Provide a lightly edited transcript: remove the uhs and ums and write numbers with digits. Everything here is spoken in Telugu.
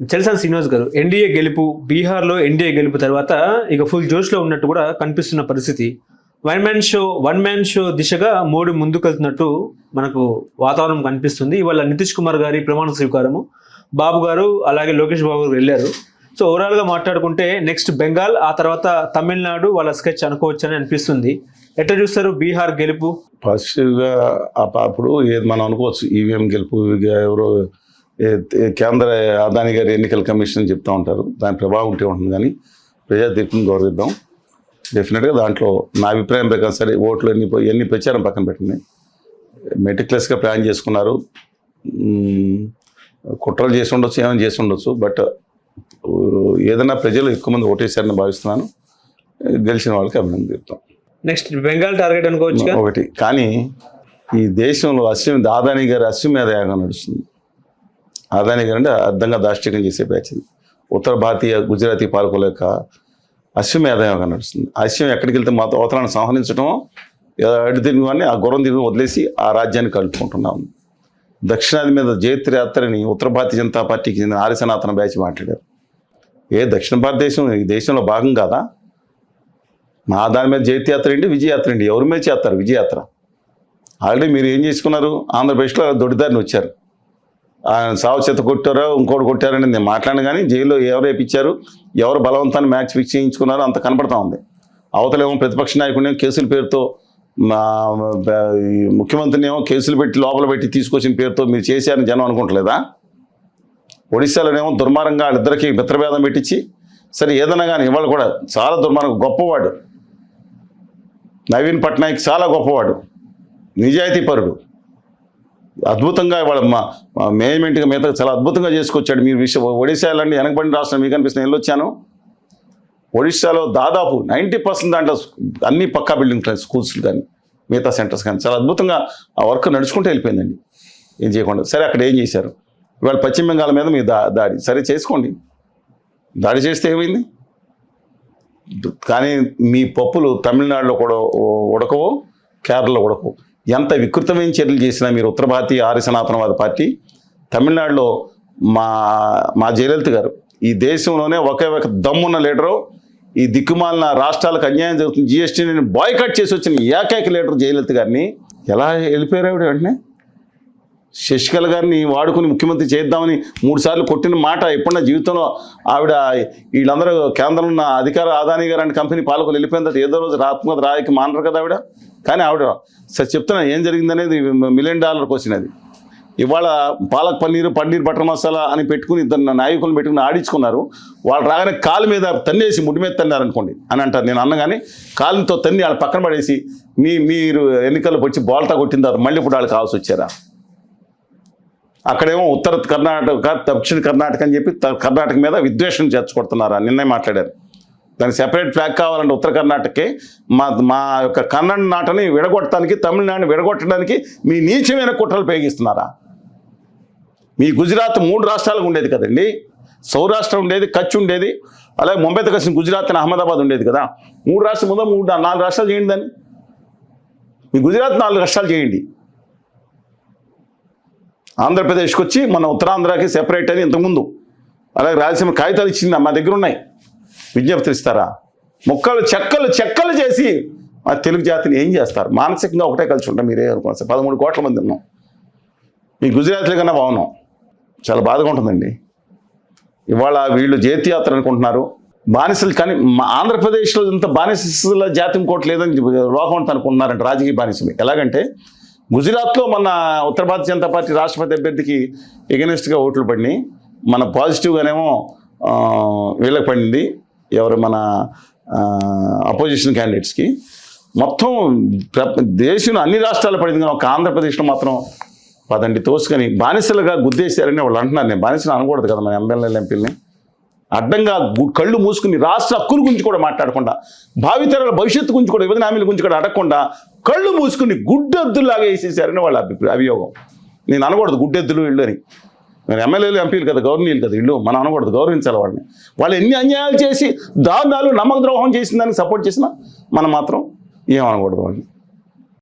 చలసాని శ్రీనివాస్ గారు, ఎన్డీఏ గెలుపు, బీహార్లో ఎన్డీఏ గెలుపు తర్వాత ఇక ఫుల్ జోష్లో ఉన్నట్టు కూడా కనిపిస్తున్న పరిస్థితి. వన్ మ్యాన్ షో దిశగా మోడీ ముందుకెళ్తున్నట్టు మనకు వాతావరణం కనిపిస్తుంది. ఇవాళ నితీష్ కుమార్ గారి ప్రమాణ స్వీకారము, బాబు గారు అలాగే లోకేష్ బాబు గారు వెళ్ళారు. సో ఓవరాల్గా మాట్లాడుకుంటే నెక్స్ట్ బెంగాల్, ఆ తర్వాత తమిళనాడు వాళ్ళ స్కెచ్ అనుకోవచ్చని అనిపిస్తుంది. ఎట్లా చూస్తారు బీహార్ గెలుపు? పాజిటివ్గా అప్పుడు ఏది మనం అనుకోవచ్చు, ఈవీఎం గెలుపు ఎవరో కేంద్ర అదాని గారి ఎన్నికల కమిషన్ చెప్తూ ఉంటారు, దాని ప్రభావం ఉంటే ఉంటుంది. కానీ ప్రజా తీర్పుని గౌరవిద్దాం. డెఫినెట్గా దాంట్లో నా అభిప్రాయం ప్రకారం సరే, ఓట్లు ఎన్ని ప్రచారం పక్కన పెట్టింది, మెటిక్యులస్గా ప్లాన్ చేసుకున్నారు, కుట్రలు చేసి ఉండొచ్చు, ఏమైనా చేసి ఉండొచ్చు. బట్ ఏదైనా ప్రజలు ఎక్కువ మంది ఓటేశారని భావిస్తున్నాను. గెలిచిన వాళ్ళకి అభినందన చెప్తాం. నెక్స్ట్ బెంగాల్ టార్గెట్ అనుకోవచ్చు ఒకటి. కానీ ఈ దేశంలో అదాని గారి అశ్వమేధ యాగం నడుస్తుంది. అదాని గారు అంటే అర్థంగా దాష్టికం చేసే బ్యాచ్ ఇది. ఉత్తర భారతీయ గుజరాతీ పాలకుల యొక్క అశ్వమేధ యాగం నడుస్తుంది. అశ్వం ఎక్కడికి వెళ్తే మాతో అవతరాన్ని సంహరించడం, అడ్డు తిరిగి వాడిని ఆ గుర్రం తిరిగి వదిలేసి ఆ రాజ్యాన్ని కలుపుకుంటున్నాము. దక్షిణాది మీద జైత్రయాత్రని ఉత్తర భారతీయ జనతా పార్టీకి చెందిన ఆర్య సనాతన బ్యాచ్ మాట్లాడారు. దక్షిణ భారతదేశం ఈ దేశంలో భాగం కాదా? మా దాని మీద జైత్రయాత్ర ఏంటి, విజయయాత్ర ఏంటి? ఎవరి మీద చేస్తారు విజయయాత్ర? ఆల్రెడీ మీరు ఏం చేసుకున్నారు? ఆంధ్రప్రదేశ్లో దొడ్డిదారిని వచ్చారు. సావు చేత కొట్టారో ఇంకోటి కొట్టారని నేను మాట్లాడిన, కానీ జైల్లో ఎవరు వేపించారు, ఎవరు బలవంతాన్ని మ్యాచ్ ఫిక్స్ చేయించుకున్నారో అంత కనపడతా ఉంది. అవతలేమో ప్రతిపక్ష నాయకుడిని కేసుల పేరుతో, ముఖ్యమంత్రిని ఏమో కేసులు పెట్టి లోపల పెట్టి తీసుకొచ్చిన పేరుతో మీరు చేశారని జనం అనుకుంటలేదా? ఒడిశాలోనేమో దుర్మార్గంగా వాళ్ళిద్దరికీ మిత్రభేదం పెట్టించి, సరే ఏదైనా కానీ ఇవాళ కూడా చాలా దుర్మార్గం. గొప్పవాడు నవీన్ పట్నాయక్, చాలా గొప్పవాడు, నిజాయితీ పరుడు, అద్భుతంగా ఇవాళ మేనేజ్మెంట్గా మిగతా చాలా అద్భుతంగా చేసుకొచ్చాడు. మీరు ఒడిశా లాంటి వెనకబడిన రాష్ట్రం మీకు అనిపిస్తుంది. వెళ్ళొచ్చాను. ఒడిశాలో దాదాపు 90% దాంట్లో అన్ని పక్కా బిల్డింగ్ స్కూల్స్ కానీ మిగతా సెంటర్స్ కానీ చాలా అద్భుతంగా ఆ వర్క్ నడుచుకుంటూ వెళ్ళిపోయిందండి. ఏం చేయకుండా. సరే అక్కడ ఏం చేశారు? ఇవాళ పశ్చిమ బెంగాల్ మీద మీ దాడి సరే చేసుకోండి, దాడి చేస్తే ఏమైంది? కానీ మీ పప్పులు తమిళనాడులో కూడా ఉడకవు, కేరళలో ఉడకవు. ఎంత వికృతమైన చర్యలు చేసినా మీరు ఉత్తర భారతీయ ఆర్య సనాతనవాద పార్టీ, తమిళనాడులో మా జయలలిత గారు ఈ దేశంలోనే ఒకే ఒక దమ్మున్న లీడరు, ఈ దిక్కుమాలిన రాష్ట్రాలకు అన్యాయం జరుగుతుంది, జిఎస్టీని బాయ్కట్ చేసి వచ్చిన ఏకైక లీడర్ జయలలిత గారిని ఎలా వెళ్ళిపోయారు ఆవిడ? వెంటనే శశికళ గారిని వాడుకుని ముఖ్యమంత్రి చేద్దామని 3 సార్లు కొట్టిన మాట ఎప్పుడన్నా జీవితంలో ఆవిడ, వీళ్ళందరూ కేంద్రంలో ఉన్న అధికార అదాని గారు అంటే కంపెనీ పాలకులు వెళ్ళిపోయిన తర్వాత ఏదో రోజు ఆత్మహత్య రాయకి మానరు కదా ఆవిడ. కానీ ఆవిడ సరే చెప్తున్నా ఏం జరిగిందనేది $1 మిలియన్ క్వశ్చన్ అది. ఇవాళ పాలక్ పన్నీర్ బటర్ మసాలా అని పెట్టుకుని ఇద్దరు నాయకులను పెట్టుకుని ఆడించుకున్నారు. వాళ్ళు రాగానే కాలు మీద తన్నేసి ముడి మీద తన్నారు అనుకోండి అని అంటారు. నేను అన్నగానే కాలుతో తన్ని వాళ్ళ పక్కన పడేసి మీరు ఎన్నికల్లో వచ్చి బోల్తా కొట్టిన తర్వాత మళ్ళీ ఇప్పుడు వాళ్ళు కావాల్సి వచ్చారా? అక్కడేమో ఉత్తర కర్ణాటక, దక్షిణ కర్ణాటక అని చెప్పి కర్ణాటక మీద విద్వేషం చేర్చుకొడుతున్నారా? నిన్నే మాట్లాడారు. దానికి సెపరేట్ ఫ్లాగ్ కావాలంటే ఉత్తర కర్ణాటకే. మా యొక్క కన్నడ నాటని విడగొట్టడానికి, తమిళనాడుని విడగొట్టడానికి మీ నీచమైన కుట్రలు ఉపయోగిస్తున్నారా? మీ గుజరాత్ 3 రాష్ట్రాలకు ఉండేది కదండి. సౌరాష్ట్ర ఉండేది, కచ్ ఉండేది, అలాగే ముంబైతో కలిసిన గుజరాత్ అని అహ్మదాబాద్ ఉండేది కదా. 3 రాష్ట్రాలు ముందు 4 రాష్ట్రాలు చేయండి. దాన్ని మీ గుజరాత్ 4 రాష్ట్రాలు చేయండి. ఆంధ్రప్రదేశ్కి వచ్చి మన ఉత్తరాంధ్రకి సెపరేట్ అని ఇంతకుముందు, అలాగే రాయలసీమ కాగితాలు ఇచ్చింది మా దగ్గర ఉన్నాయి, విజ్ఞప్తి ఇస్తారా? మొక్కలు చెక్కలు చేసి ఆ తెలుగు జాతిని ఏం చేస్తారు? మానసికంగా ఒకటే కలిసి ఉంటాం. మీరే అనుకోవచ్చు, 13 కోట్ల మంది ఉన్నాం. మీ గుజరాత్లో కన్నా బాగున్నాం. చాలా బాధగా ఉంటుందండి. ఇవాళ వీళ్ళు జైత్యాత్ర అనుకుంటున్నారు, బానిసలు. కానీ ఆంధ్రప్రదేశ్లో ఇంత బానిసల జాతి ఇంకోటి లేదని లోకం అనుకుంటున్నారంటే రాజకీయ బానిసలు. ఎలాగంటే గుజరాత్లో మన ఉత్తర భారతీయ జనతా పార్టీ రాష్ట్రపతి అభ్యర్థికి ఎగెనిస్ట్గా ఓట్లు పడినాయి. మన పాజిటివ్గానేమో వీళ్ళకి పడింది, ఎవరు మన అపోజిషన్ క్యాండిడేట్స్కి. మొత్తం దేశంలో అన్ని రాష్ట్రాలు పడింది, కానీ ఒక ఆంధ్రప్రదేశ్లో మాత్రం పదండి తోసుకొని బానిసలుగా గుద్దేశారని వాళ్ళు అంటున్నారు. నేను బానిసలు అనకూడదు కదా మన ఎమ్మెల్యేలు ఎంపీలని. అడ్డంగా కళ్ళు మూసుకుని రాష్ట్ర హక్కుల గురించి కూడా మాట్లాడకుండా, భావితరాల భవిష్యత్తు గురించి కూడా, విభజన హామీల గురించి కూడా అడగకుండా కళ్ళు మూసుకుని గుడ్డెద్దులాగా వేసేసారని వాళ్ళ అభియోగం. నేను అనకూడదు గుడ్డెద్దులు వీళ్ళు అని. నేను ఎమ్మెల్యేలు ఎంపీలు కదా, గవర్నీలు కదా వీళ్ళు, మనం అనకూడదు, గౌరవించాలి వాళ్ళని. వాళ్ళు ఎన్ని అన్యాయాలు చేసి దారుణాలు నమ్మక ద్రోహం చేసిన దానికి సపోర్ట్ చేసినా మనం మాత్రం ఏమనకూడదు వాళ్ళని.